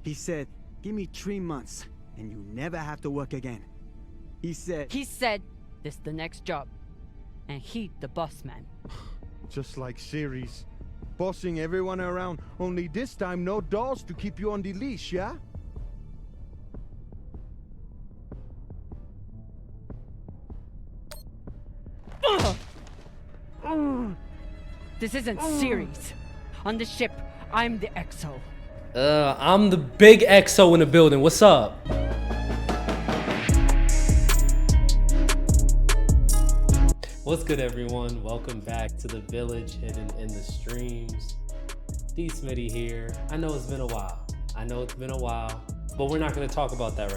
He said, give me 3 months, and you never have to work again. He said, this the next job. And he the boss man. Just like series. Bossing everyone around, only this time no dolls to keep you on the leash, yeah? This isn't series. On the ship, I'm the XO. I'm the big XO in the building. What's up? What's good, everyone? Welcome back to the village hidden in the streams. DsmityTV here. I know it's been a while. But we're not going to talk about that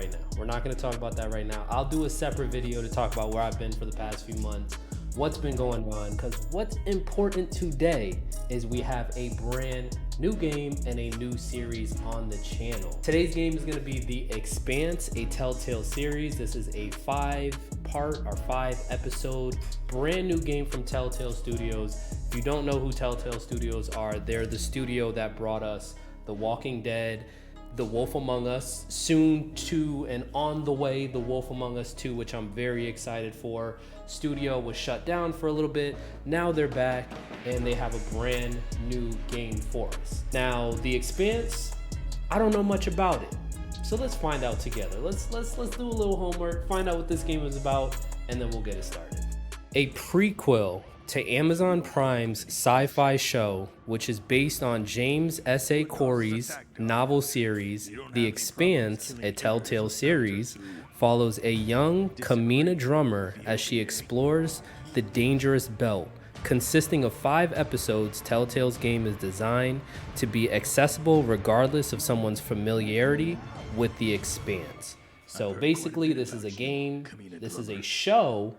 right now. I'll do a separate video to talk about where I've been for the past few months, what's been going on, because what's important today is we have a brand new game and a new series on the channel. Today's game is going to be The Expanse, a Telltale series. This is a 5-part or 5-episode brand new game from Telltale Studios. If you don't know who Telltale Studios are, they're the studio that brought us The Walking Dead, The Wolf Among Us, soon to and on the way, The Wolf Among Us 2, which I'm very excited for. Studio was shut down for a little bit. Now they're back and they have a brand new game for us. Now, The Expanse, I don't know much about it. So let's find out together. Let's do a little homework, find out what this game is about, and then we'll get it started. A prequel to Amazon Prime's sci-fi show, which is based on James S.A. Corey's novel series, The Expanse, a Telltale series, follows a young Kamina drummer as she explores the dangerous belt. Consisting of 5 episodes, Telltale's game is designed to be accessible regardless of someone's familiarity with The Expanse. So basically, this is a game, this is a show,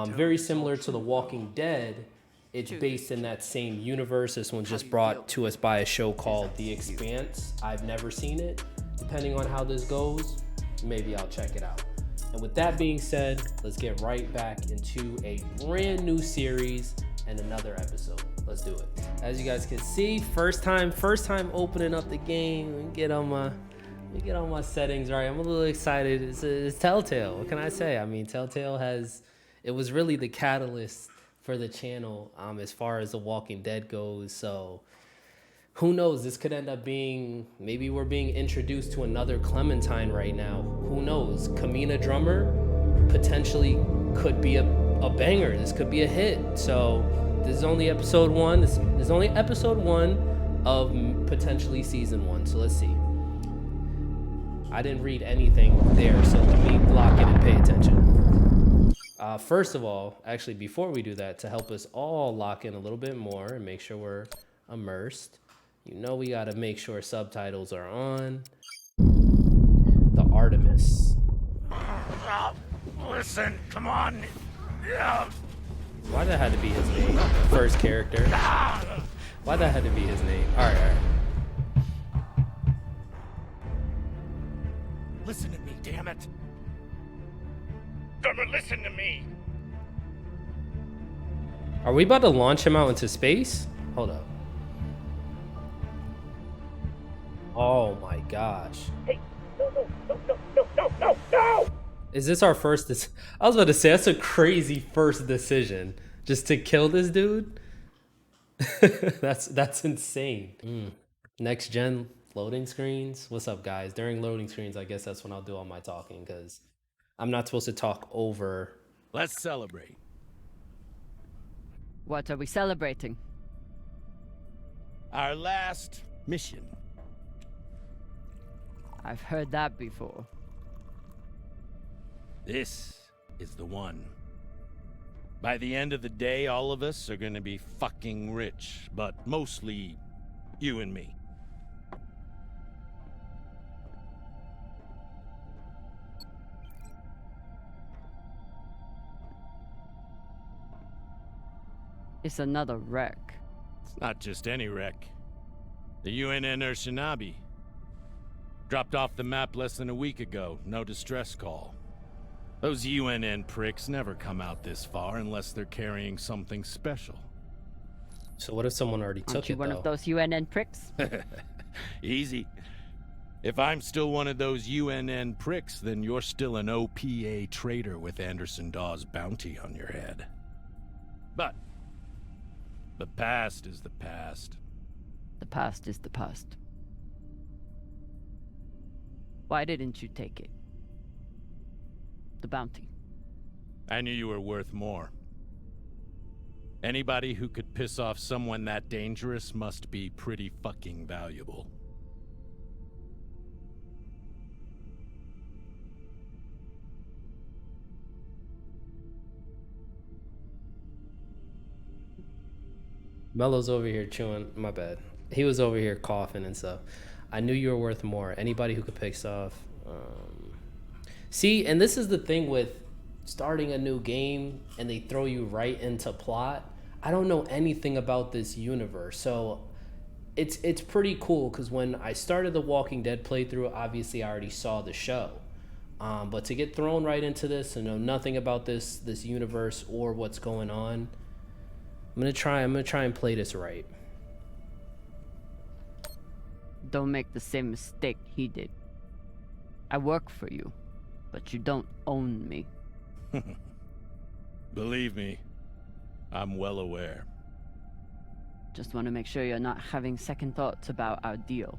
very similar to The Walking Dead. It's based in that same universe. This one's just brought to us by a show called The Expanse. I've never seen it. Depending on how this goes, maybe I'll check it out. And with that being said, let's get right back into a brand new series and another episode. Let's do it. As you guys can see, first time opening up the game. Let me get on my settings right. I'm a little excited. It's Telltale. What can I say? I mean, Telltale it was really the catalyst for the channel as far as The Walking Dead goes. So who knows? This could end up being, maybe we're being introduced to another Clementine right now. Who knows? Kamina drummer potentially could be a banger. This could be a hit. So this is only episode 1. This is only episode 1 of potentially season 1. So let's see. I didn't read anything there, so let me lock in and pay attention. First of all, actually, before we do that, to help us all lock in a little bit more and make sure we're immersed, you know we gotta make sure subtitles are on. The Artemis. Listen, come on. Yeah. Why that had to be his name? First character. Why that had to be his name? All right. Listen to me, damn it. Drummer, listen to me. Are we about to launch him out into space? Hold up. Oh my gosh. Hey, no. Is this our first? I was about to say, that's a crazy first decision. Just to kill this dude? That's insane. Next gen loading screens. What's up, guys? During loading screens, I guess that's when I'll do all my talking, because I'm not supposed to talk over. Let's celebrate. What are we celebrating? Our last mission. I've heard that before. This is the one. By the end of the day, all of us are gonna be fucking rich, but mostly you and me. It's another wreck. It's not just any wreck. The UNN Shinabi. Dropped off the map less than a week ago. No distress call. Those UNN pricks never come out this far unless they're carrying something special. So what if someone already took it, Aren't you one of those UNN pricks? Easy. If I'm still one of those UNN pricks, then you're still an OPA traitor with Anderson Dawes' bounty on your head. But the past is the past. The past is the past. Why didn't you take it? The bounty. I knew you were worth more. Anybody who could piss off someone that dangerous must be pretty fucking valuable. Mello's over here chewing. My bad. He was over here coughing and stuff. I knew you were worth more. Anybody who could pick off. See, and this is the thing with starting a new game and they throw you right into plot. I don't know anything about this universe, so it's pretty cool because when I started the Walking Dead playthrough, obviously I already saw the show. But to get thrown right into this and know nothing about this universe or what's going on, I'm gonna try and play this right. Don't make the same mistake he did. I work for you, but you don't own me. Believe me, I'm well aware. Just want to make sure you're not having second thoughts about our deal.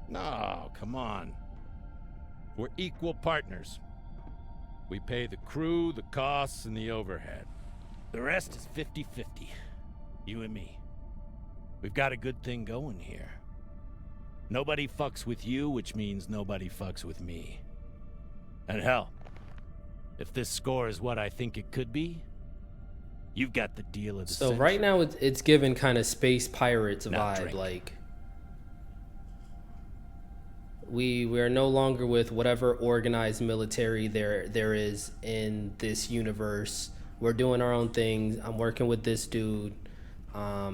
No, come on. We're equal partners. We pay the crew, the costs, and the overhead. The rest is 50-50. You and me. We've got a good thing going here. Nobody fucks with you, which means nobody fucks with me. And hell, if this score is what I think it could be, you've got the deal of the century. So right now it's given kind of space pirates Not vibe. drink. Like we're no longer with whatever organized military there is in this universe. We're doing our own things. I'm working with this dude. Yeah,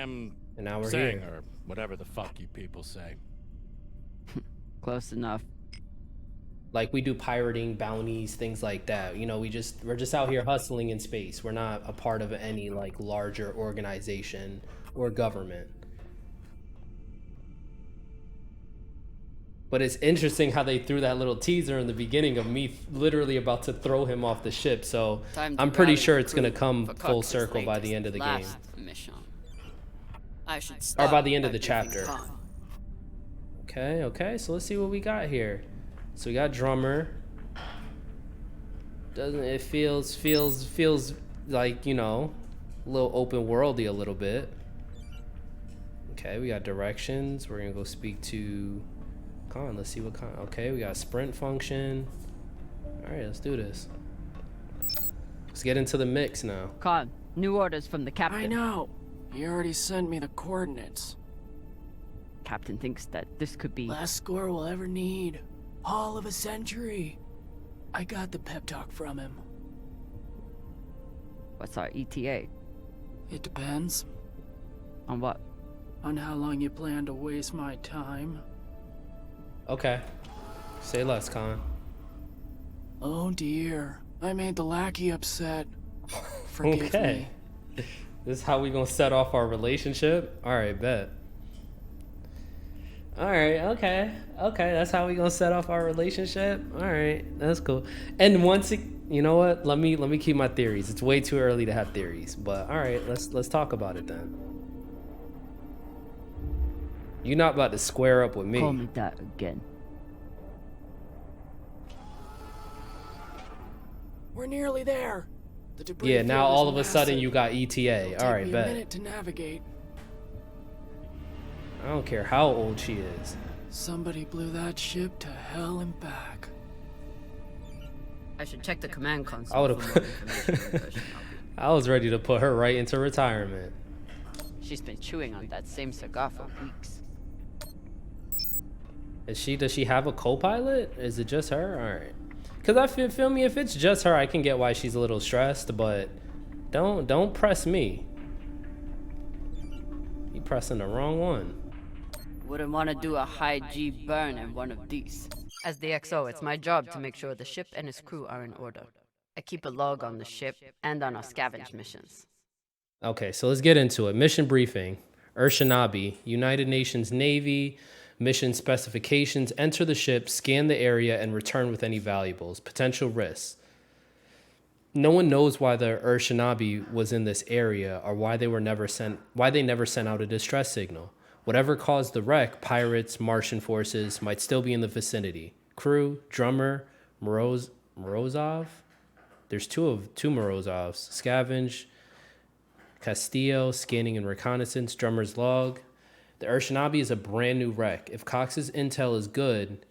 I'm And now we're saying, here. or whatever the fuck you people say. Close enough. Like we do pirating, bounties, things like that. You know, we're just out here hustling in space. We're not a part of any like larger organization or government. But it's interesting how they threw that little teaser in the beginning of me literally about to throw him off the ship. So I'm pretty sure it's gonna come full circle by the end of the game. Mission. I should Or by start the end of by the briefing chapter. Khan. Okay, so let's see what we got here. So we got drummer. Doesn't it feels like, you know, a little open worldy a little bit. Okay, we got directions. We're gonna go speak to Khan. Let's see what Khan. Okay, we got a sprint function. All right, let's do this. Let's get into the mix now. Khan, new orders from the captain. I know. He already sent me the coordinates. Captain thinks that this could be... Last score we'll ever need. Haul of a century. I got the pep talk from him. What's our ETA? It depends On what? on how long you plan to waste my time. Okay. Say less, Khan. Oh dear. I made the lackey upset. Forgive Okay. me. This is how we gonna set off our relationship? All right, bet. All right, okay, that's how we gonna set off our relationship. All right, that's cool. And once it, you know what? Let me keep my theories. It's way too early to have theories, but all right, let's talk about it then. You're not about to square up with me. Call me that again. We're nearly there. The debris Yeah, now field is all of a sudden massive. you got ETA. It'll All take right, me a bet. minute to navigate. I don't care how old she is. Somebody blew that ship to hell and back. I should check the command I console would've- for more information on personnel. I was ready to put her right into retirement. She's been chewing on that same cigar for weeks. Does she have a co-pilot? Is it just her? All right. Cause I feel me, if it's just her, I can get why she's a little stressed, but don't press me. You pressing the wrong one. Wouldn't want to do a high G burn in one of these. As the XO, it's my job to make sure the ship and its crew are in order. I keep a log on the ship and on our scavenge missions. Okay, so let's get into it. Mission briefing. Urshinabi, United Nations Navy, mission specifications, enter the ship, scan the area, and return with any valuables. Potential risks. No one knows why the Urshinabi was in this area or why they never sent out a distress signal. Whatever caused the wreck, pirates, Martian forces might still be in the vicinity. Crew, drummer, Morozov. There's two Morozovs. Scavenge, Castillo, scanning and reconnaissance, drummer's log. The Urshinabi is a brand new wreck. If Cox's intel is good,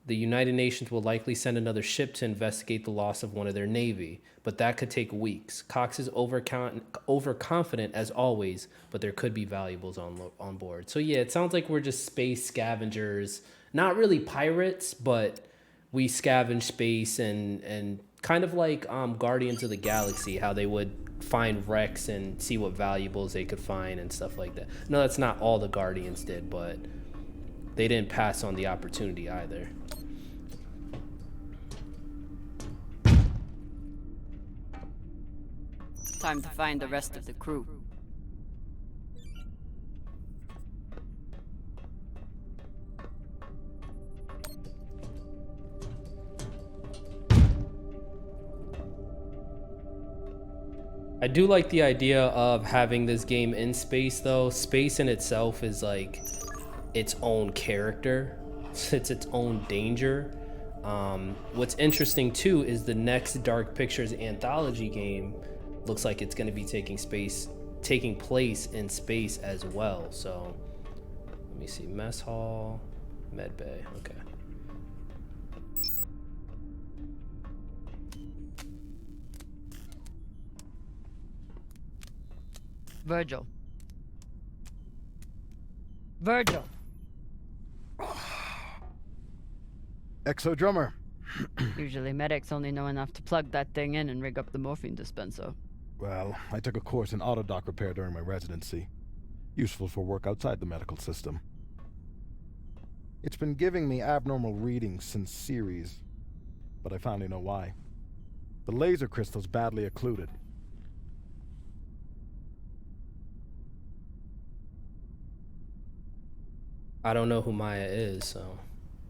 the United Nations will likely send another ship to investigate the loss of one of their navy, but that could take weeks. Cox is overconfident as always, but there could be valuables on board. So yeah, it sounds like we're just space scavengers, not really pirates, but we scavenge space and kind of like Guardians of the Galaxy, how they would find wrecks and see what valuables they could find and stuff like that. No, that's not all the Guardians did, but they didn't pass on the opportunity either. Time to find the rest of the crew. I do like the idea of having this game in space, though. Space in itself is like its own character. It's its own danger. What's interesting too is the next Dark Pictures anthology game looks like it's going to be taking place in space as well. So let me see. Mess hall, med bay. Okay. Virgil. Exo drummer. Usually medics only know enough to plug that thing in and rig up the morphine dispenser. Well, I took a course in autodoc repair during my residency. Useful for work outside the medical system. It's been giving me abnormal readings since series, but I finally know why. The laser crystal's badly occluded. I don't know who Maya is, so.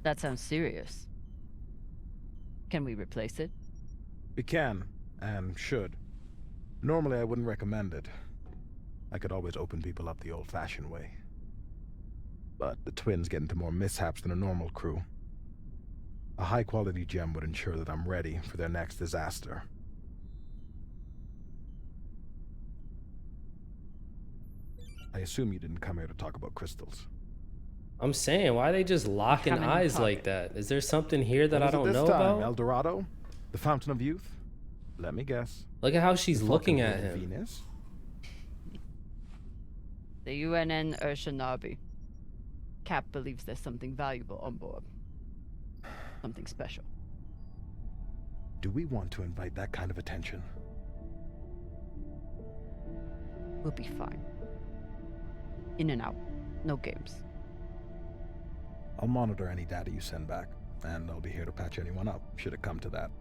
That sounds serious. Can we replace it? We can, and should. Normally I wouldn't recommend it. I could always open people up the old-fashioned way. But the twins get into more mishaps than a normal crew. A high-quality gem would ensure that I'm ready for their next disaster. I assume you didn't come here to talk about crystals. I'm saying, why are they just locking eyes like that? Is there something here that I don't know about? El Dorado? The Fountain of Youth? Let me guess. Look at how she's looking at him. Venus? The UNN Urshinabi. Cap believes there's something valuable on board. Something special. Do we want to invite that kind of attention? We'll be fine. In and out. No games. I'll monitor any data you send back, and I'll be here to patch anyone up, should it come to that.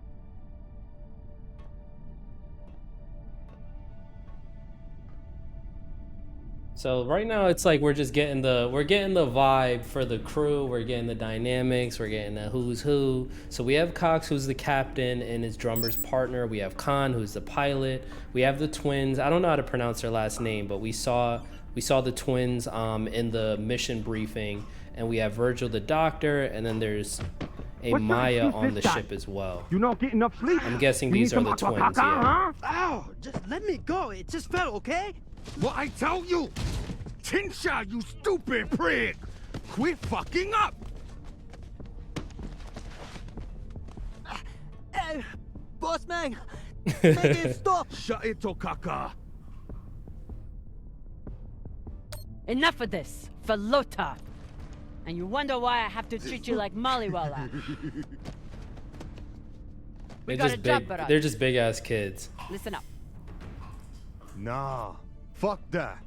So right now it's like we're getting the vibe for the crew, we're getting the dynamics, we're getting the who's who. So we have Cox, who's the captain and his drummer's partner. We have Khan, who's the pilot. We have the twins. I don't know how to pronounce their last name, but we saw the twins in the mission briefing. And we have Virgil the doctor, and then there's a Maya on the ship as well. You not getting enough sleep? I'm guessing these are the twins, yeah. Ow! Just let me go. It just fell, okay? What I tell you? Tinsha, you stupid prig! Quit fucking up! Boss man! Make it stop! Shut it, Tokaka! Enough of this! Falota! And you wonder why I have to treat you like Maliwala. They're just big ass kids. Listen up. Nah, fuck that.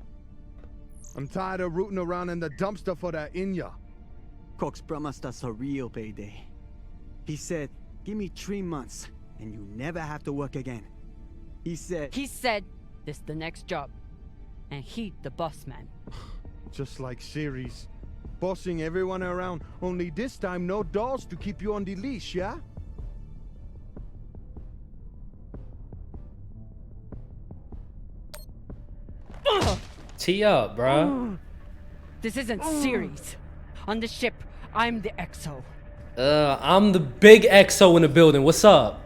I'm tired of rooting around in the dumpster for that Inya. Cox promised us a real payday. He said, give me 3 months, and you never have to work again. He said, this the next job. and he the boss man. Just like series. Bossing everyone around, only this time no dolls to keep you on the leash, yeah? Tee up, bruh. This isn't series. On the ship, I'm the XO. I'm the big XO in the building. What's up?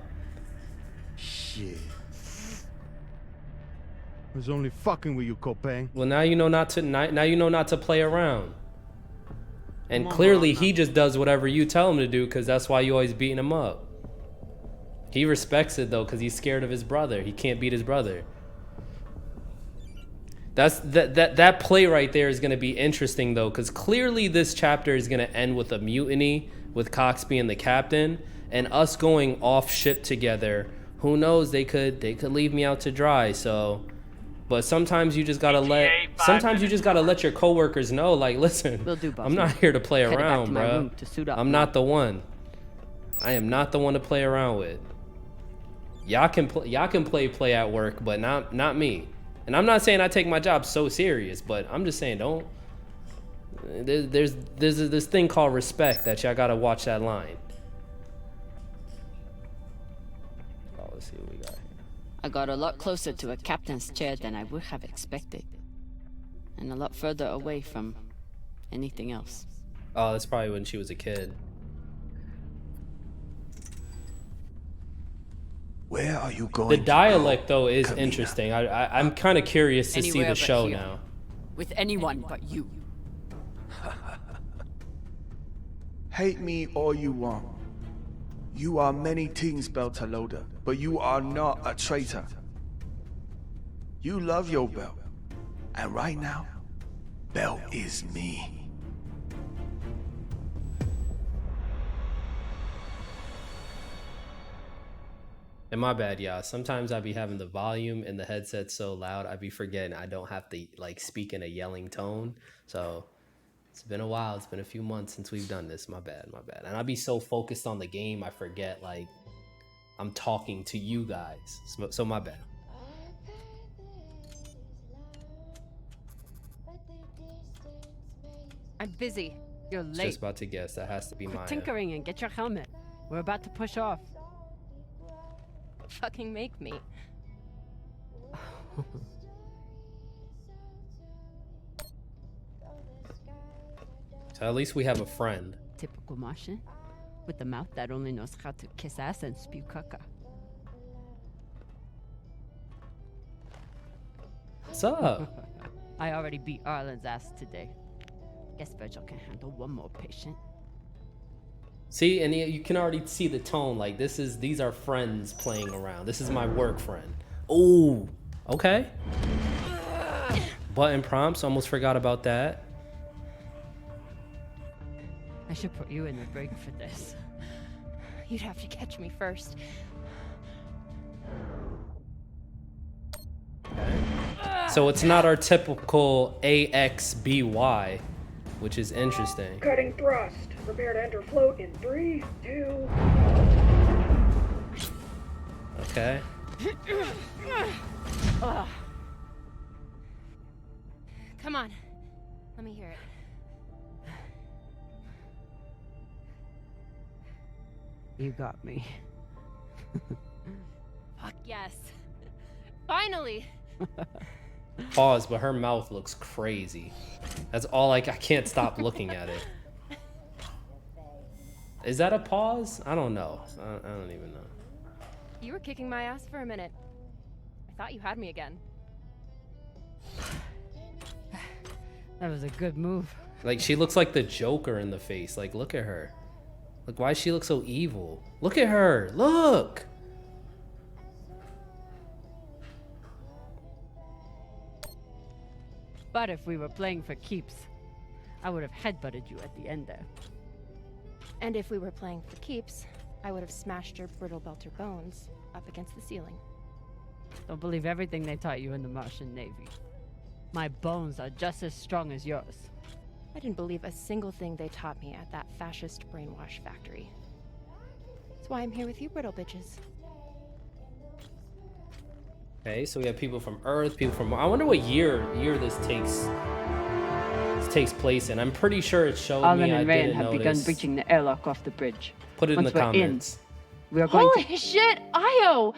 Shit. I was only fucking with you, Copang. Well, now you know not to. Now you know not to play around. And Come on, clearly, bro, he just does whatever you tell him to do, because that's why you always beating him up. He respects it though, because he's scared of his brother. He can't beat his brother. That play right there is going to be interesting though, because clearly this chapter is going to end with a mutiny, with Cox being the captain, and us going off ship together. Who knows? They could leave me out to dry. So, but sometimes you just gotta let your coworkers know, like, listen, Will do, boss I'm not man. here to play Headed back around, to my bro. room to suit up I'm now. not the one. I am not the one to play around with. Y'all can play at work, but not me. And I'm not saying I take my job so serious, but I'm just saying don't. There's this thing called respect that y'all gotta watch that line. Oh, let's see what we got here. I got a lot closer to a captain's chair than I would have expected. And a lot further away from anything else. Oh, that's probably when she was a kid. Where are you going? The to dialect go, though is Kamina? interesting. I'm kind of curious to see Anywhere the but show here. now. With anyone but you. Hate me all you want. You are many things, Beltaloda, but you are not a traitor. You love your Belt, and right now, Belt is me. And my bad, y'all. Sometimes I be having the volume in the headset so loud, I be forgetting I don't have to like speak in a yelling tone. So it's been a while. It's been a few months since we've done this. My bad. And I be so focused on the game, I forget like I'm talking to you guys. So my bad. I'm busy. You're late. Just about to guess. That has to be Quit Maya. tinkering and get your helmet. We're about to push off. Fucking make me. So at least we have a friend. Typical Martian. With the mouth that only knows how to kiss ass and spew caca. What's up? I already beat Arlen's ass today. Guess Virgil can handle one more patient. See, and you can already see the tone. Like these are friends playing around. This is my work friend. Oh, okay. Button prompts. Almost forgot about that. I should put you in the break for this. You'd have to catch me first. So it's not our typical AXBY, which is interesting. Cutting thrust. Prepare to enter float in 3, 2. Okay. Come on. Let me hear it. You got me. Fuck yes. Finally. Pause, but her mouth looks crazy. That's all I can't stop looking at it. Is that a pause? I don't know. I don't even know. You were kicking my ass for a minute. I thought you had me again. That was a good move. Like, she looks like the Joker in the face. Like, look at her. Like, why does she look so evil? Look at her. Look. But if we were playing for keeps, I would have headbutted you at the end there. And if we were playing for keeps, I would have smashed your brittle belter bones up against the ceiling. Don't believe everything they taught you in the Martian Navy. My bones are just as strong as yours. I didn't believe a single thing they taught me at that fascist brainwash factory. That's why I'm here with you, brittle bitches. Okay, so we have people from Earth, people from... I wonder what year this takes place in. I'm pretty sure it showed Alan me. I and Rain didn't have notice. begun breaching the airlock off the bridge. Put it in Once the we're comments. we are going Holy shit, Io!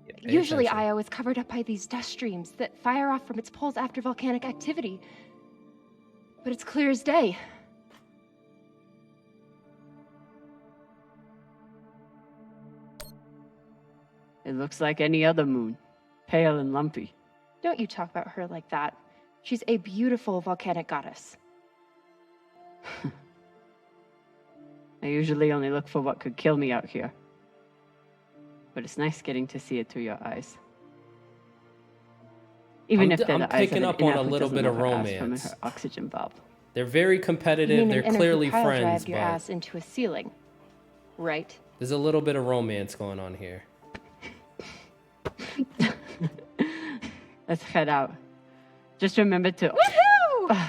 Pay Usually attention. Io is covered up by these dust streams that fire off from its poles after volcanic activity. But it's clear as day. It looks like any other moon. Pale and lumpy. Don't you talk about her like that. She's a beautiful volcanic goddess. I usually only look for what could kill me out here. But it's nice getting to see it through your eyes. Even if they're I'm the eyes picking of up an on a inert who little doesn't bit of know her ass from romance. her oxygen bulb. They're very You competitive. mean They're an inner clearly pile friends, drive your but ass into a ceiling, right? there's a little bit of romance going on here. Let's head out. Just remember to... Woohoo!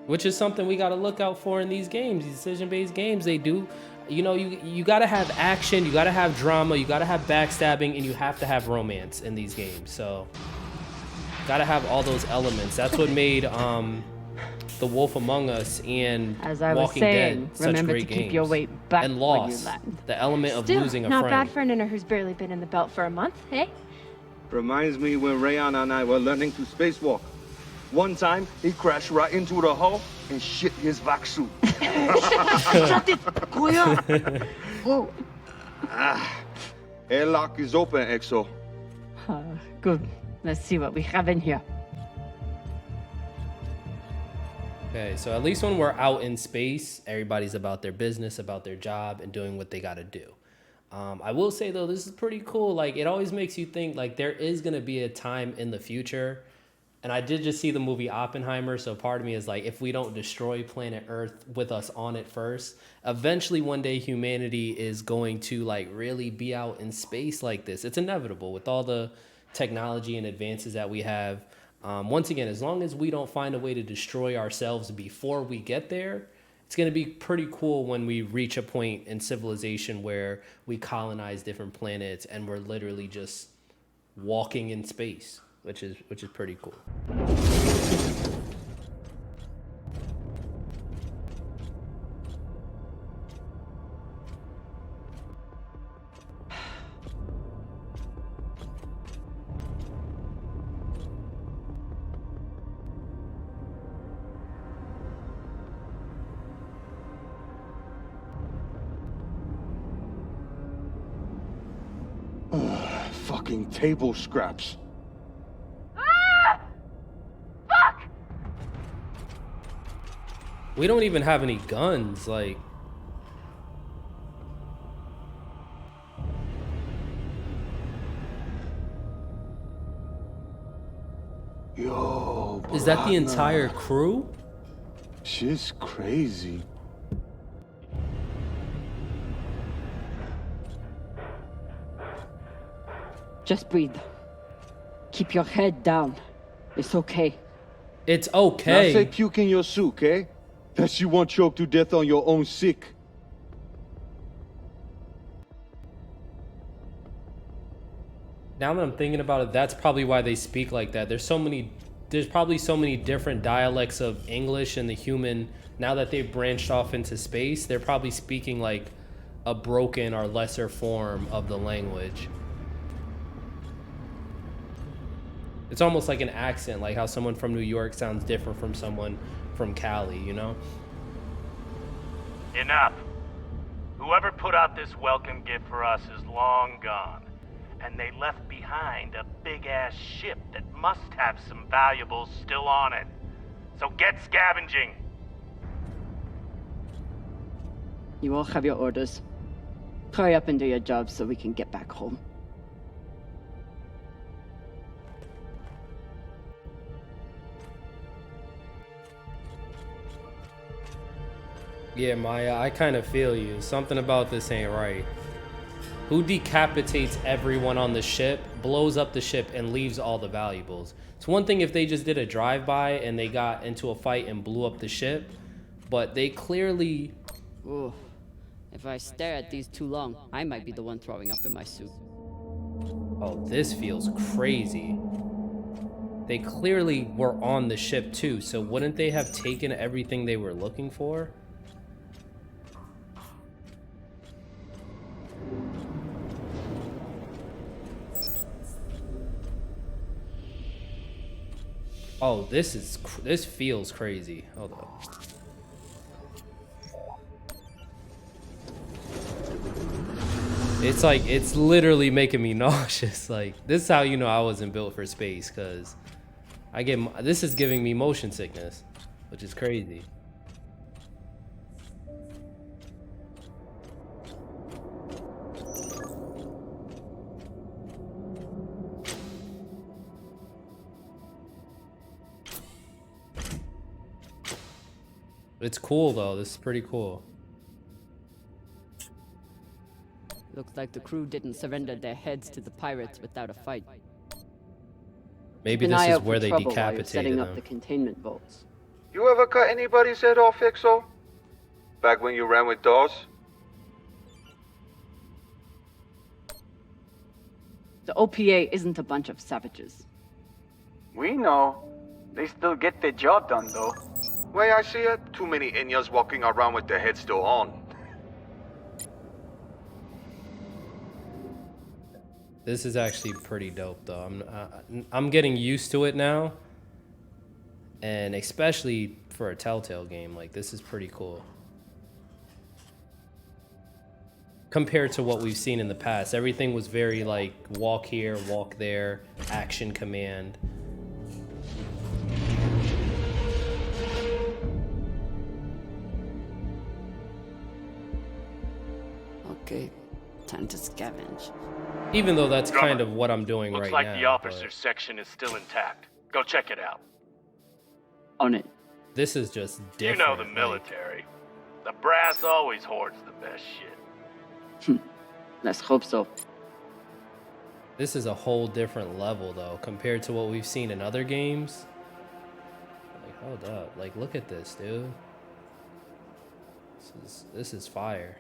Which is something we got to look out for in these games, these decision-based games. They do, you know, you got to have action, you got to have drama, you got to have backstabbing, and you have to have romance in these games. So, got to have all those elements. That's what made The Wolf Among Us and As I was Walking saying, Dead such remember great to games. keep your weight back And when you Lost, land. the element of Still, losing a not friend. bad for an inner who's barely been in the belt for a month, eh? Reminds me when Rayon and I were learning to spacewalk. One time, he crashed right into the hull and shit his vac suit. Shut it! Kuya! Whoa. Airlock is open, Exo. Good. Let's see what we have in here. Okay, so at least when we're out in space, everybody's about their business, about their job, and doing what they got to do. I will say, though, this is pretty cool. Like, it always makes you think, like, there is going to be a time in the future. And I did just see the movie Oppenheimer, so part of me is like, if we don't destroy planet Earth with us on it first, eventually one day humanity is going to, like, really be out in space like this. It's inevitable with all the technology and advances that we have. Once again, as long as we don't find a way to destroy ourselves before we get there, it's going to be pretty cool when we reach a point in civilization where we colonize different planets and we're literally just walking in space, which is pretty cool. Fucking table scraps. We don't even have any guns, like... Yo, Is that the Brana. entire crew? Shit's crazy. Just breathe. Keep your head down. It's okay. It's Now okay. say puke in your soup, eh? That you won't choke to death on your own sick. Now that I'm thinking about it, that's probably why they speak like that. There's probably so many different dialects of English and the human. Now that they've branched off into space, they're probably speaking like a broken or lesser form of the language. It's almost like an accent, like how someone from New York sounds different from someone from Cali, you know? Enough. Whoever put out this welcome gift for us is long gone. And they left behind a big-ass ship that must have some valuables still on it. So get scavenging. You all have your orders. Hurry up and do your job so we can get back home. Yeah, Maya, I kind of feel you. Something about this ain't right. Who decapitates everyone on the ship, blows up the ship, and leaves all the valuables? It's one thing if they just did a drive-by and they got into a fight and blew up the ship, but they clearly... Ooh. If I stare at these too long, I might be the one throwing up in my suit. Oh, this feels crazy. They clearly were on the ship too, so wouldn't they have taken everything they were looking for? Oh, this feels crazy. Hold up. It's like, it's literally making me nauseous. Like, this is how you know I wasn't built for space, because this is giving me motion sickness, which is crazy. It's cool though, this is pretty cool. Looks like the crew didn't surrender their heads to the pirates without a fight. Maybe this is where they decapitated setting them. up the containment vaults. You ever cut anybody's head off, Exo? Back when you ran with Dawes? The OPA isn't a bunch of savages. We know. They still get their job done, though. Way I see it, too many Inyas walking around with their heads still on. This is actually pretty dope though. I'm getting used to it now. And especially for a Telltale game, like this is pretty cool. Compared to what we've seen in the past, everything was very like walk here, walk there, action command. Okay, time to scavenge. Even though that's kind of what I'm doing Looks right like now. the officers section is still intact. Go check it out. On it. This is just different. You know the military. The brass always hoards the best shit. Let's hope so. This is a whole different level though, compared to what we've seen in other games. Like, hold up. Like, look at this, dude. This is fire.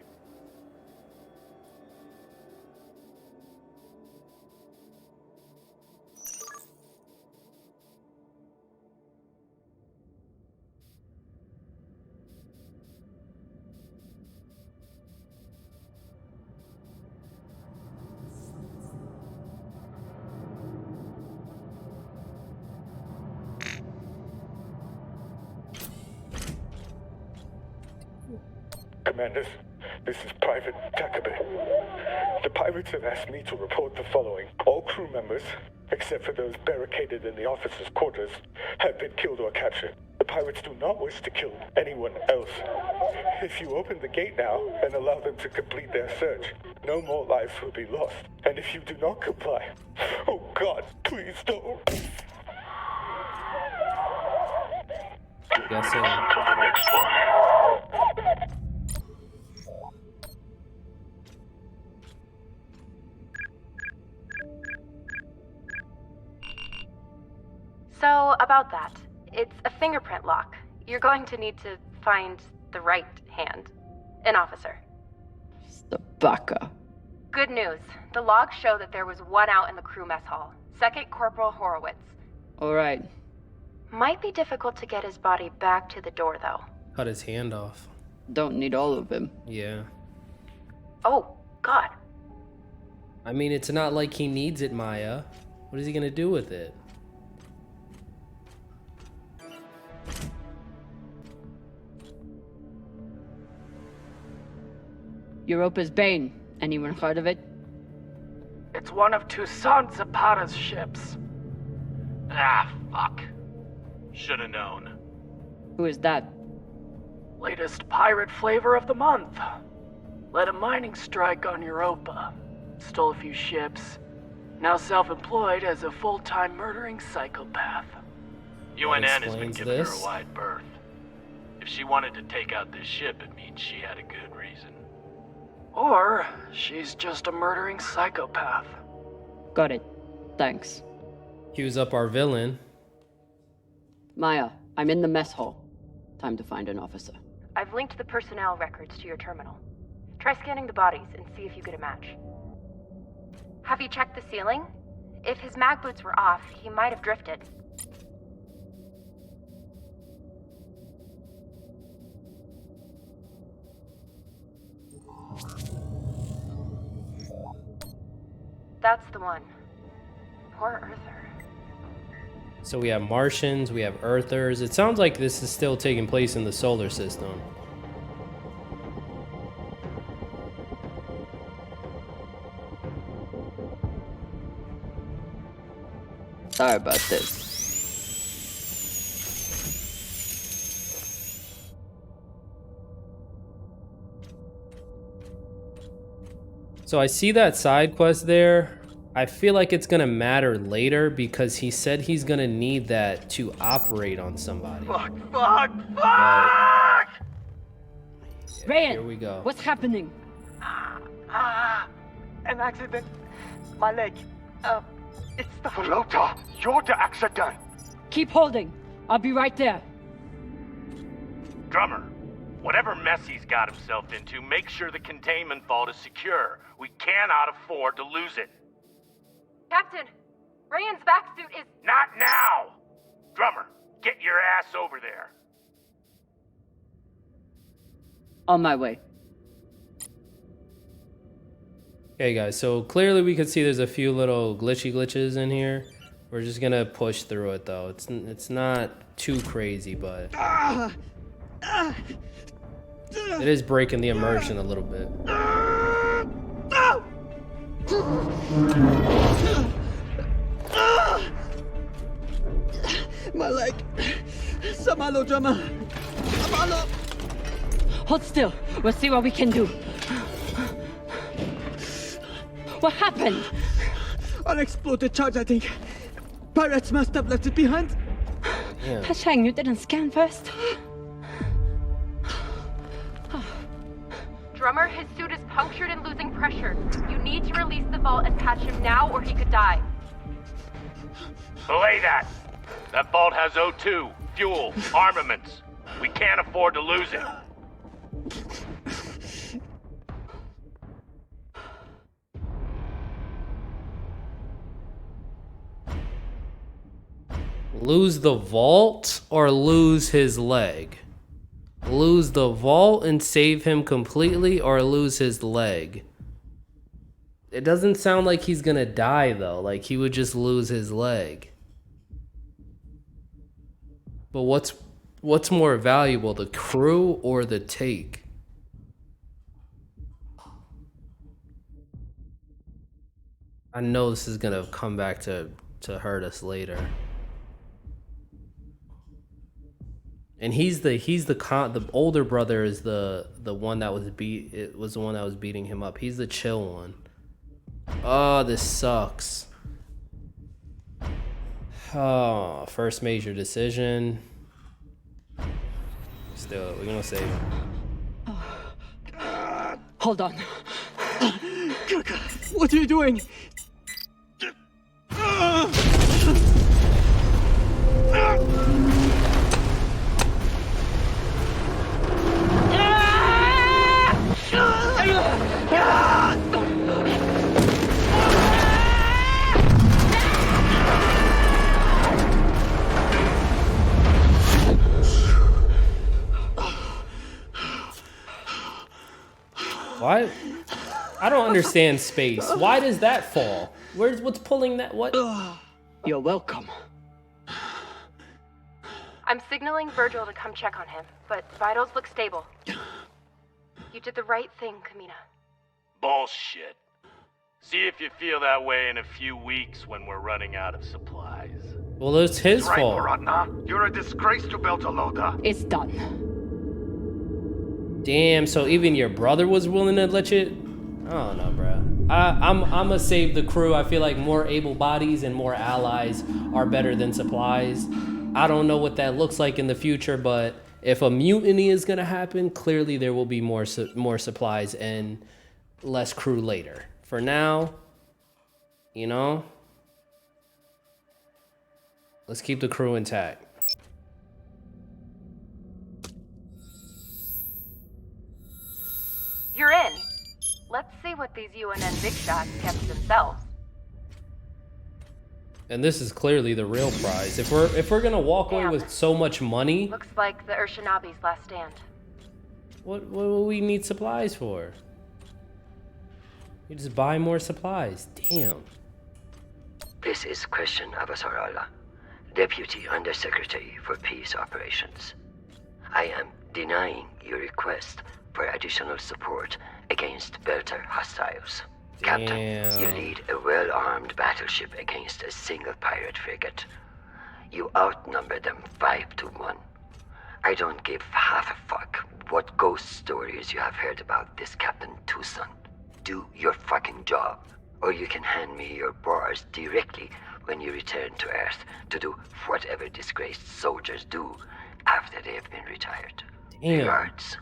Commanders, this is Private Takabe. The pirates have asked me to report the following. All crew members, except for those barricaded in the officers' quarters, have been killed or captured. The pirates do not wish to kill anyone else. If you open the gate now and allow them to complete their search, no more lives will be lost. And if you do not comply, oh God, please don't. Guess so. So, about that. It's a fingerprint lock. You're going to need to find the right hand. An officer. Baka. Good news. The logs show that there was one out in the crew mess hall. Second Corporal Horowitz. Alright. Might be difficult to get his body back to the door, though. Cut his hand off. Don't need all of him. Yeah. Oh, God. I mean, it's not like he needs it, Maya. What is he gonna do with it? Europa's Bane. Anyone heard of it? It's one of Toussaint Zapata's ships. Ah, fuck. Should've known. Who is that? Latest pirate flavor of the month. Led a mining strike on Europa. Stole a few ships. Now self-employed as a full-time murdering psychopath. UNN has been explains giving her this. a wide berth. If she wanted to take out this ship, it means she had a good reason. Or she's just a murdering psychopath. Got it. Thanks. Cues up our villain. Maya, I'm in the mess hall. Time to find an officer. I've linked the personnel records to your terminal. Try scanning the bodies and see if you get a match. Have you checked the ceiling? If his mag boots were off, he might have drifted. That's the one. Poor Earther. So we have Martians, we have Earthers. It sounds like this is still taking place in the solar system. Sorry about this. So I see that side quest there. I feel like it's gonna matter later because he said he's gonna need that to operate on somebody. Fuck! Ryan, here we go. what's happening? An accident. My leg. It's the floater. You're the accident. Keep holding. I'll be right there. Drummer, whatever mess he's got himself into, make sure the containment vault is secure. We cannot afford to lose it. Captain, Ryan's back suit is... Not now! Drummer, get your ass over there. On my way. Okay guys, so clearly we can see there's a few little glitches in here. We're just gonna push through it though. It's not too crazy, but it is breaking the immersion a little bit. My leg. Samalo, drummer. Samalo. Hold still. We'll see what we can do. What happened? Unexploded charge, I think. Pirates must have left it behind. Yeah. Shang, you didn't scan first. Drummer, his suit is punctured and losing pressure. You need to release the vault and patch him now or he could die. Belay that. That vault has O2, fuel, armaments. We can't afford to lose it. Lose the vault or lose his leg? Lose the vault and save him completely or lose his leg? It doesn't sound like he's gonna die though, like he would just lose his leg. But what's more valuable, the crew or the take? I know this is gonna come back to hurt us later. And the older brother is the one that was the one that was beating him up. He's the chill one. Oh, this sucks. Oh, first major decision. Still, we're gonna save him. Hold on. What are you doing? Why? I don't understand space. Why does that fall? What's pulling that? What? You're welcome. I'm signaling Virgil to come check on him, but vitals look stable. You did the right thing, Kamina. Bullshit. See if you feel that way in a few weeks when we're running out of supplies. Well, it's his Right, fault. Maratna. You're a disgrace to Beltalowda. It's done. Damn, so even your brother was willing to let you... I don't know, bro. I'm gonna save the crew. I feel like more able bodies and more allies are better than supplies. I don't know what that looks like in the future, but if a mutiny is gonna happen, clearly there will be more supplies and less crew later. For now, you know, let's keep the crew intact. You're in. themselves. And this is clearly the real prize. If we're gonna walk away with so much money, Looks like the Urshinabi's last stand. what will we need supplies for? You just buy more supplies. Damn. This is Christian Avasarala, Deputy Undersecretary for Peace Operations. I am denying your request for additional support against Belter hostiles. Captain, you lead a well-armed battleship against a single pirate frigate. You outnumber them 5 to 1. I don't give half a fuck what ghost stories you have heard about this Captain Tucson. Do your fucking job, or you can hand me your bars directly when you return to Earth to do whatever disgraced soldiers do after they have been retired. Damn. Regards,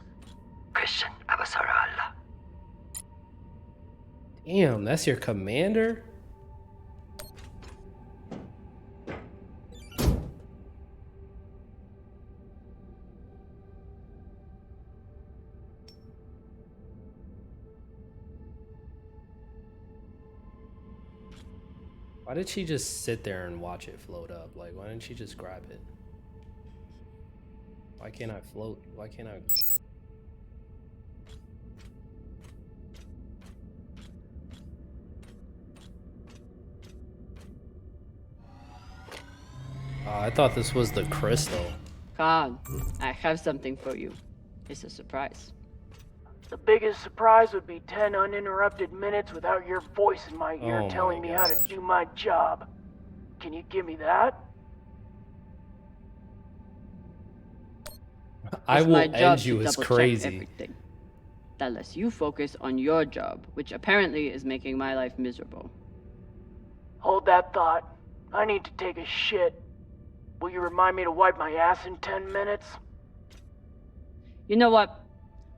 Christian Avasarala. Damn, that's your commander? Why did she just sit there and watch it float up? Like, why didn't she just grab it? Why can't I float? Why can't I... I thought this was the crystal. Khan, I have something for you. It's a surprise. The biggest surprise would be 10 uninterrupted minutes without your voice in my ear telling me how to do my job. Can you give me that? I will end you as crazy. Everything. That lets you focus on your job, which apparently is making my life miserable. Hold that thought. I need to take a shit. Will you remind me to wipe my ass in 10 minutes? You know what?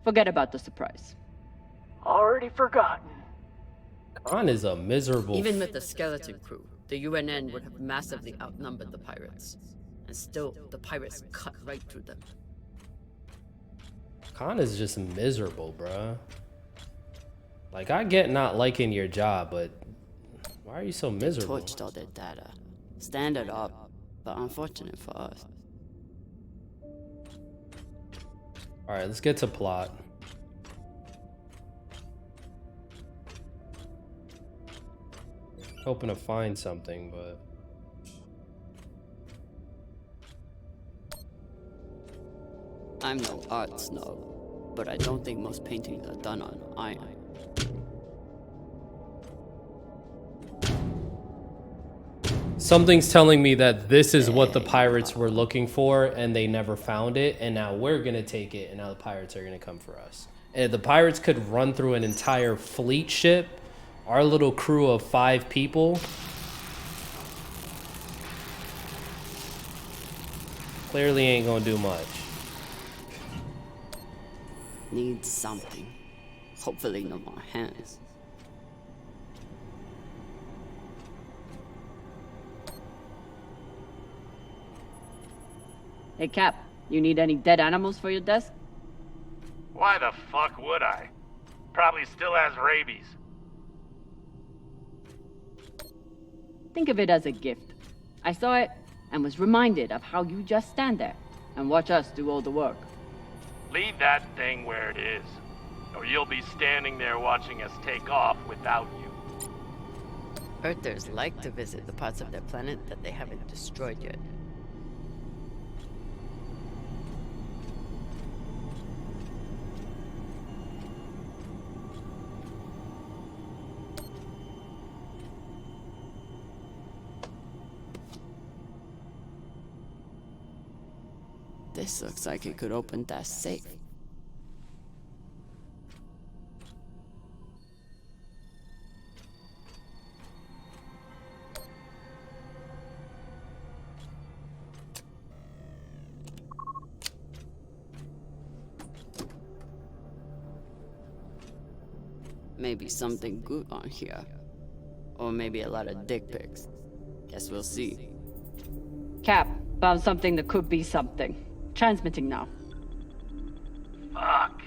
Forget about the surprise. Already forgotten. Khan is a miserable... Even with the skeleton crew, the UNN would have massively outnumbered the pirates. And still, the pirates cut right through them. Khan is just miserable, bruh. Like, I get not liking your job, but why are you so miserable? They torched all their data. Standard up, but unfortunate for us. Alright, let's get to plot. Hoping to find something, but... I'm no art snob, but I don't think most paintings are done on iron. Something's telling me that this is what the pirates were looking for and they never found it, and now we're gonna take it and now the pirates are gonna come for us. And if the pirates could run through an entire fleet ship, our little crew of 5 people, clearly ain't gonna do much. Needs something. Hopefully no more hands. Hey Cap, you need any dead animals for your desk? Why the fuck would I? Probably still has rabies. Think of it as a gift. I saw it and was reminded of how you just stand there and watch us do all the work. Leave that thing where it is, or you'll be standing there watching us take off without you. Earthers like to visit the parts of their planet that they haven't destroyed yet. This looks like it could open that safe. Maybe something good on here. Or maybe a lot of dick pics. Guess we'll see. Cap, found something that could be something. Transmitting now. Fuck.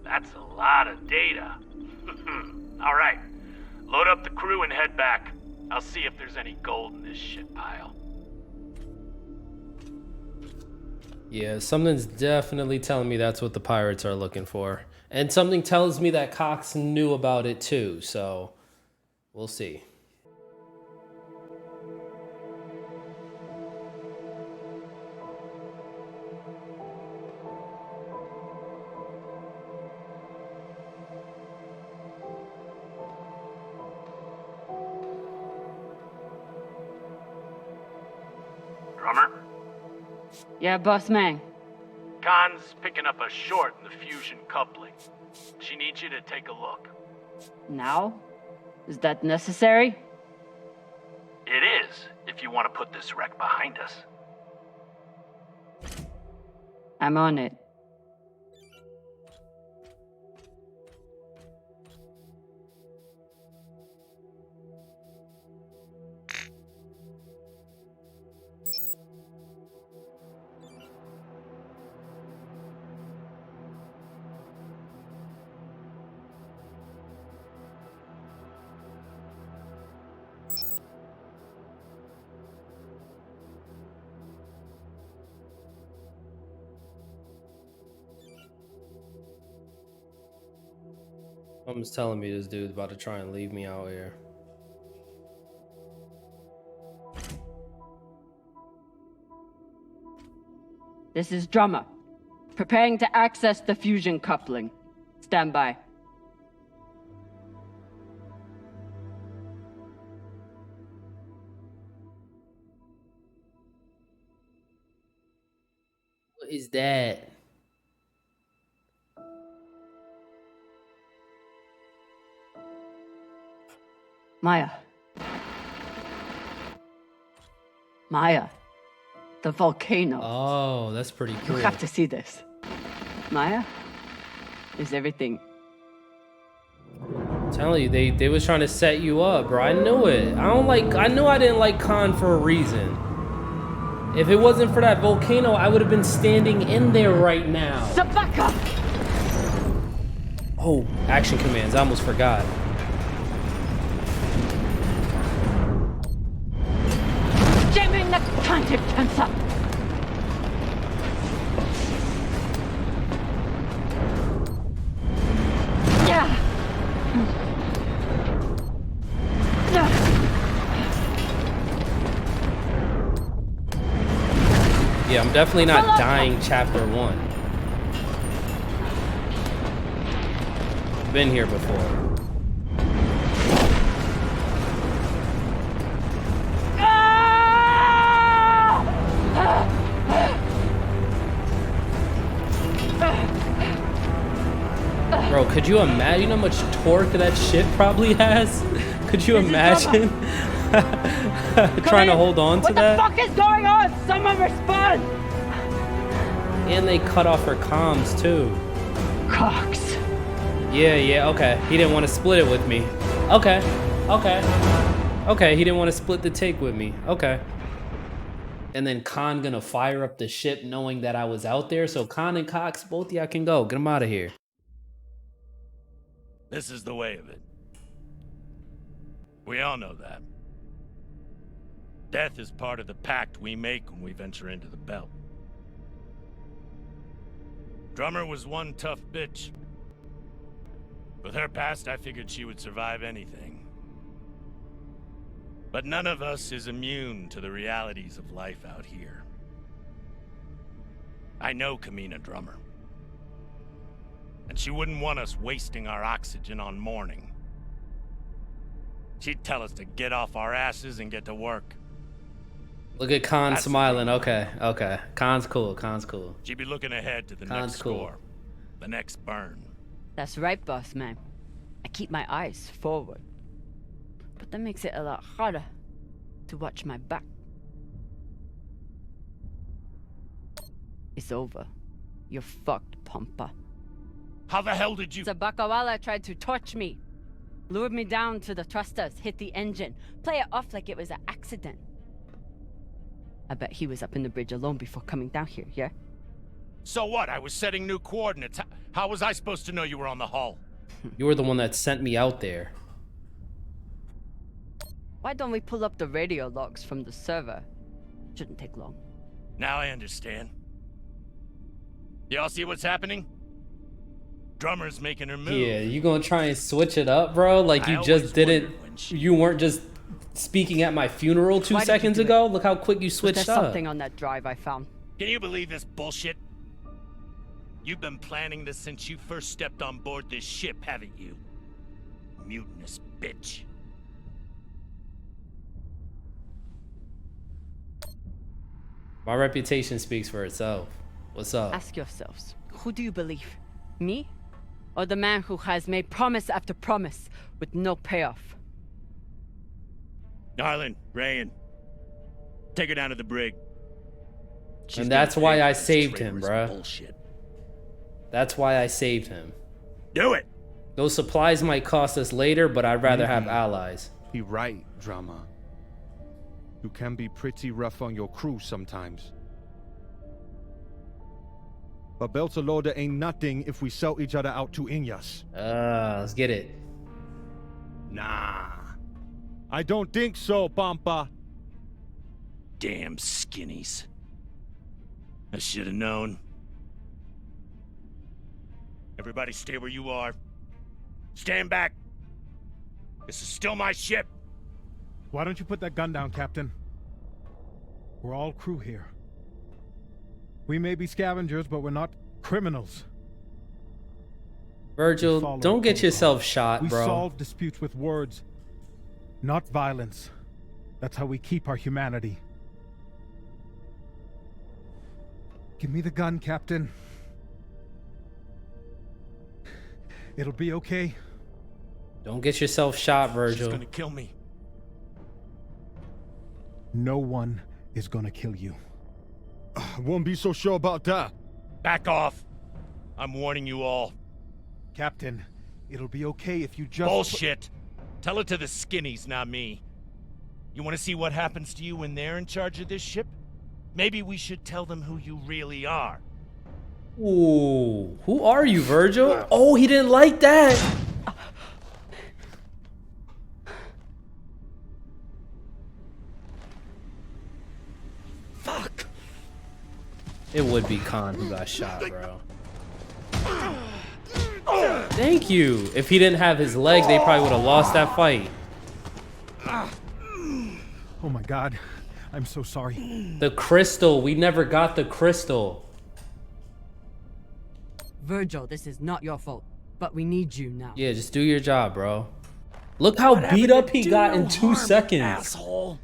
That's a lot of data. Alright. Load up the crew and head back. I'll see if there's any gold in this shit pile. Yeah, something's definitely telling me that's what the pirates are looking for. And something tells me that Cox knew about it too, so we'll see. Drummer? Yeah, boss man. Khan's picking up a short in the fusion coupling. She needs you to take a look. Now? Is that necessary? It is, if you want to put this wreck behind us. I'm on it. Someone's telling me this dude's about to try and leave me out here. This is Drummer. Preparing to access the fusion coupling. Stand by. What is that? Maya. Maya. The volcano. Oh, that's pretty cool. You have to see this. Maya? Is everything... I'm telling you, they was trying to set you up, bro. I knew it. I knew I didn't like Khan for a reason. If it wasn't for that volcano, I would have been standing in there right now. Sabaka! Oh, action commands. I almost forgot. Yeah, I'm definitely not dying chapter 1. Been here before. Bro, could you imagine how much torque that shit probably has? Could you imagine trying to hold on to that? What the fuck is going on? Someone respond! And they cut off her comms too. Cox. Yeah, okay. He didn't want to split it with me. Okay. He didn't want to split the take with me. Okay. And then Khan gonna fire up the ship knowing that I was out there. So Khan and Cox, both of y'all can go. Get them out of here. This is the way of it. We all know that. Death is part of the pact we make when we venture into the belt. Drummer was one tough bitch. With her past, I figured she would survive anything. But none of us is immune to the realities of life out here. I know Kamina Drummer. And she wouldn't want us wasting our oxygen on mourning. She'd tell us to get off our asses and get to work. Look at Khan smiling. Okay. Khan's cool. She'd be looking ahead to the Khan's next cool. score. The next burn. That's right, boss man. I keep my eyes forward. But that makes it a lot harder to watch my back. It's over. You're fucked, Pampa. How the hell did you... Sabakawala tried to torch me. Lured me down to the thrusters, hit the engine. Play it off like it was an accident. I bet he was up in the bridge alone before coming down here, yeah? So what? I was setting new coordinates. How was I supposed to know you were on the hull? You were the one that sent me out there. Why don't we pull up the radio logs from the server? Shouldn't take long. Now I understand. Y'all see what's happening? Drummer's making her move. Yeah, you gonna try and switch it up, bro? Like you just didn't. You weren't just speaking at my funeral 2 seconds ago. Look how quick you switched There's up. something on that drive I found. Can you believe this bullshit? You've been planning this since you first stepped on board this ship, haven't you? Mutinous bitch. My reputation speaks for itself. What's up? Ask yourselves, who do you believe? Me? Or the man who has made promise after promise with no payoff? Darlin, Rayan, take her down to the brig. And that's why I saved him, bruh. Bullshit. That's why I saved him. Do it! Those supplies might cost us later, but I'd rather have allies. He right, Drama. You can be pretty rough on your crew sometimes. But Beltalowda ain't nothing if we sell each other out to Inyas. Let's get it. Nah. I don't think so, Pampa. Damn skinnies. I should have known. Everybody stay where you are. Stand back. This is still my ship. Why don't you put that gun down, Captain? We're all crew here. We may be scavengers, but we're not criminals. Virgil, don't get yourself shot, bro. We solve disputes with words, not violence. That's how we keep our humanity. Give me the gun, Captain. It'll be okay. Don't get yourself shot, Virgil. She's gonna kill me. No one is gonna kill you. I won't be so sure about that. Back off. I'm warning you all. Captain, it'll be okay if you just... Bullshit. Tell it to the skinnies, not me. You want to see what happens to you when they're in charge of this ship? Maybe we should tell them who you really are. Ooh, who are you, Virgil? Oh, he didn't like that. Fuck. It would be Khan who got shot, bro. Thank you. If he didn't have his leg, they probably would have lost that fight. Oh my God, I'm so sorry. The crystal. We never got the crystal. Virgil, this is not your fault, but we need you now. Yeah, just do your job, bro. Look how beat up he got in 2 seconds. Asshole.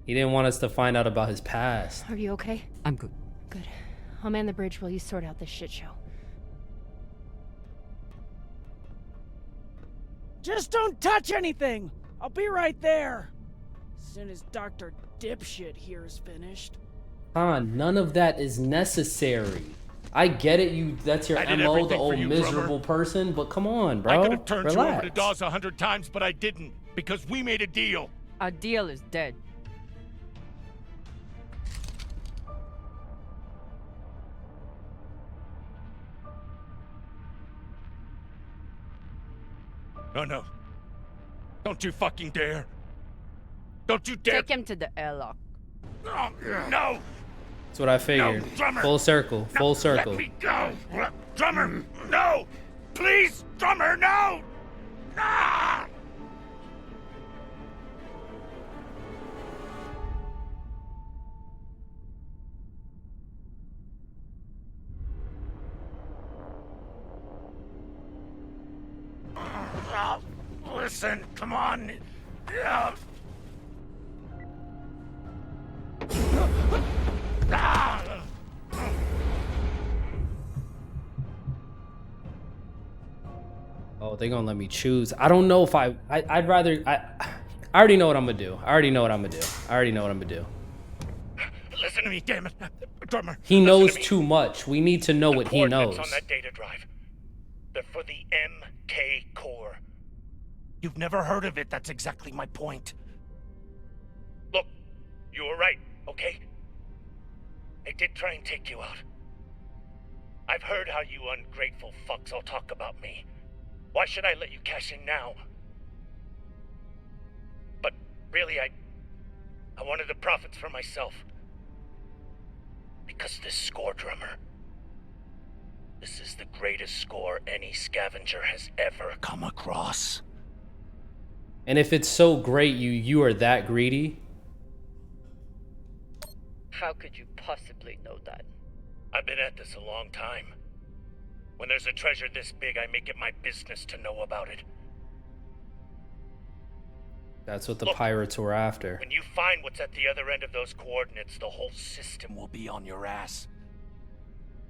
He didn't want us to find out about his past. Are you okay? I'm good. Good. I'll man the bridge while you sort out this shit show. Just don't touch anything! I'll be right there! As soon as Dr. Dipshit here is finished. Khan, none of that is necessary. I get it, that's your MO, the old miserable person, but come on, bro. I could have turned Relax. you over to Dawes 100 times, but I didn't, because we made a deal. Our deal is dead. Oh no. Don't you fucking dare. Don't you dare. Take him to the airlock. Oh, no. That's what I figured. No, Drummer. Full circle, full circle. Let me go. Drummer, no. Please, Drummer, no. Ah! Listen, come on. Oh, they gonna let me choose. I don't know if I'd rather, I already know what I'm gonna do. I already know what I'm gonna do. I already know what I'm gonna do. Listen to me, damn it. Drummer. He knows too much. We need to know what he knows. On that data drive. They're for the MK core. You've never heard of it. That's exactly my point. Look, you were right, okay? They did try and take you out. I've heard how you ungrateful fucks all talk about me. Why should I let you cash in now? Really, I wanted the profits for myself. Because this score, drummer, this is the greatest score any scavenger has ever come across. And if it's so great, you are that greedy? How could you possibly know that? I've been at this a long time. When there's a treasure this big, I make it my business to know about it. That's what the pirates were after. When you find what's at the other end of those coordinates, the whole system will be on your ass.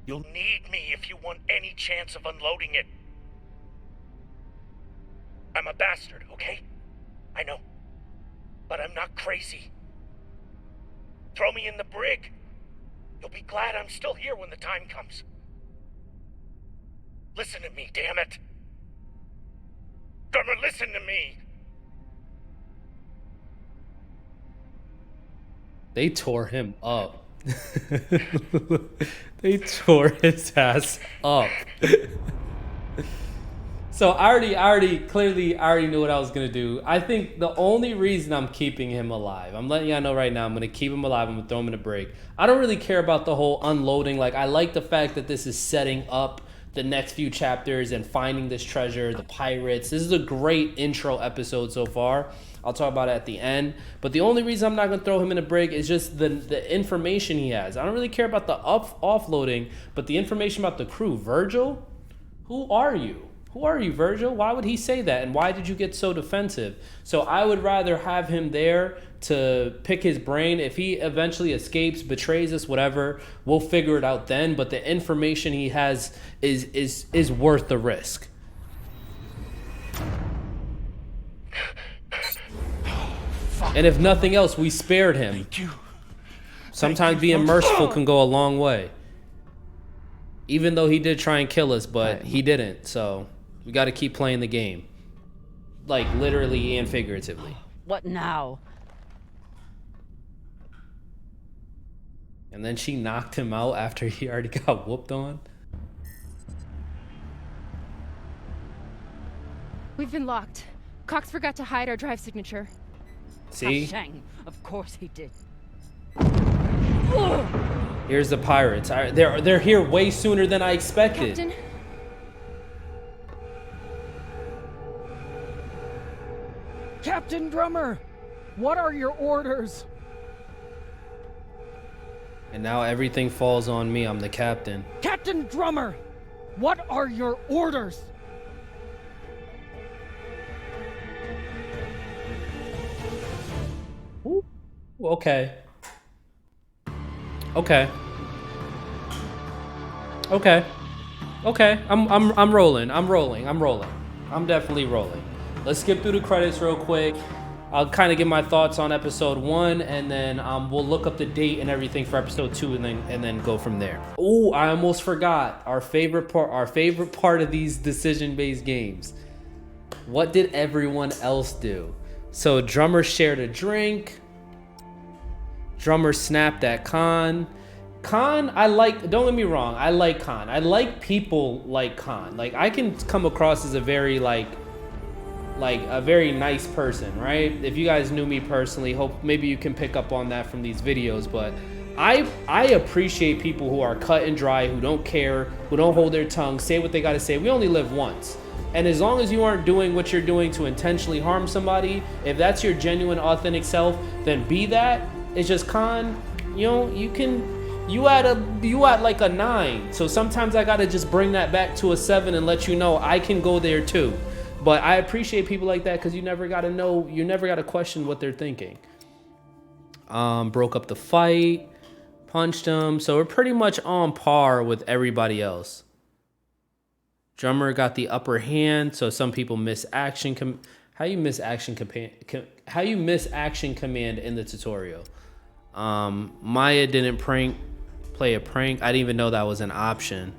You'll need me if you want any chance of unloading it. I'm a bastard, okay? I know. But I'm not crazy. Throw me in the brig. You'll be glad I'm still here when the time comes. Listen to me, damn it. Drummer, listen to me. They tore him up. They tore his ass up. So I already knew what I was gonna do. I think the only reason I'm keeping him alive, I'm letting y'all know right now, I'm gonna keep him alive, I'm gonna throw him in a break. I don't really care about the whole unloading. Like, I like the fact that this is setting up the next few chapters and finding this treasure, the pirates. This is a great intro episode so far. I'll talk about it at the end. But the only reason I'm not going to throw him in a break is just the information he has. I don't really care about the offloading, but the information about the crew. Virgil? Who are you? Who are you, Virgil? Why would he say that? And why did you get so defensive? So I would rather have him there to pick his brain. If he eventually escapes, betrays us, whatever, we'll figure it out then. But the information he has is worth the risk. And if nothing else, we spared him. Thank you. Sometimes being merciful can go a long way. Even though he did try and kill us, but he didn't. So we got to keep playing the game. Like, literally and figuratively. What now? And then she knocked him out after he already got whooped on. We've been locked. Cox forgot to hide our drive signature. See? Shang, of course he did. Here's the pirates. They're here way sooner than I expected. Captain? Captain Drummer, what are your orders? And now everything falls on me. I'm the captain. Captain Drummer, what are your orders? Ooh, okay. Okay. Okay. Okay. I'm rolling. I'm definitely rolling. Let's skip through the credits real quick. I'll kind of give my thoughts on episode 1, and then we'll look up the date and everything for episode 2, and then go from there. Oh, I almost forgot our favorite part of these decision-based games. What did everyone else do? So Drummer shared a drink. Drummer snapped at Khan. Khan, I like, don't get me wrong, I like Khan. I like people like Khan. Like, I can come across as a very like a very nice person, right? If you guys knew me personally, hope maybe you can pick up on that from these videos, but I appreciate people who are cut and dry, who don't care, who don't hold their tongue, say what they gotta say. We only live once. And as long as you aren't doing what you're doing to intentionally harm somebody, if that's your genuine, authentic self, then be that. It's just, Khan, you know, you at like a 9. So sometimes I gotta just bring that back to a 7 and let you know I can go there too. But I appreciate people like that because you never gotta know, you never gotta question what they're thinking. Broke up the fight, punched him. So we're pretty much on par with everybody else. Drummer got the upper hand, so some people miss action. How you miss action command in the tutorial? Maya didn't play a prank. I didn't even know that was an option.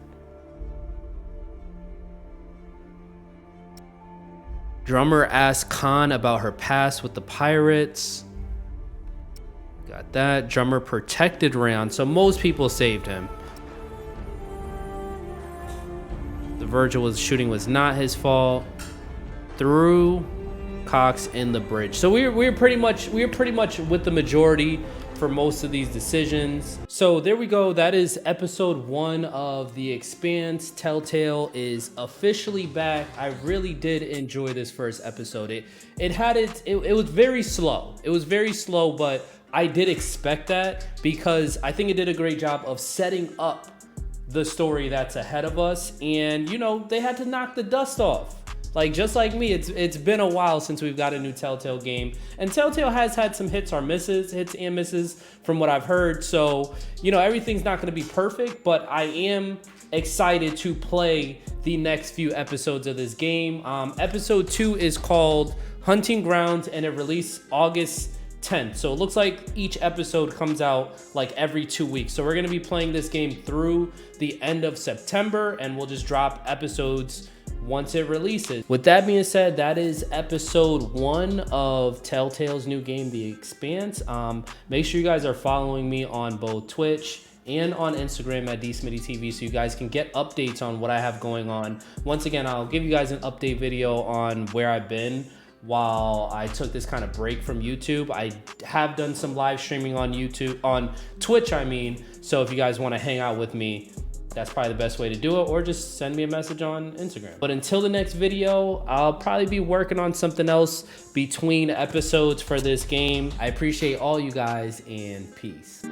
Drummer asked Khan about her past with the pirates. Got that. Drummer protected Rayon, so most people saved him. The Virgil shooting was not his fault. Through. Cox and the bridge. So we're pretty much with the majority for most of these decisions. So there we go. That is episode 1 of The Expanse. Telltale is officially back. I really did enjoy this first episode. It was very slow. It was very slow, but I did expect that because I think it did a great job of setting up the story that's ahead of us. And you know, they had to knock the dust off. Like, just like me, it's been a while since we've got a new Telltale game. And Telltale has had some hits and misses from what I've heard. So, you know, everything's not going to be perfect, but I am excited to play the next few episodes of this game. Episode 2 is called Hunting Grounds, and it released August 10th. So it looks like each episode comes out like every 2 weeks. So we're going to be playing this game through the end of September, and we'll just drop episodes once it releases. With that being said, that is episode 1 of Telltale's new game, The Expanse. Make sure you guys are following me on both Twitch and on Instagram at DsmityTV so you guys can get updates on what I have going on. Once again, I'll give you guys an update video on where I've been while I took this kind of break from YouTube. I have done some live streaming on Twitch, I mean. So if you guys want to hang out with me, that's probably the best way to do it, or just send me a message on Instagram. But until the next video, I'll probably be working on something else between episodes for this game. I appreciate all you guys, and peace.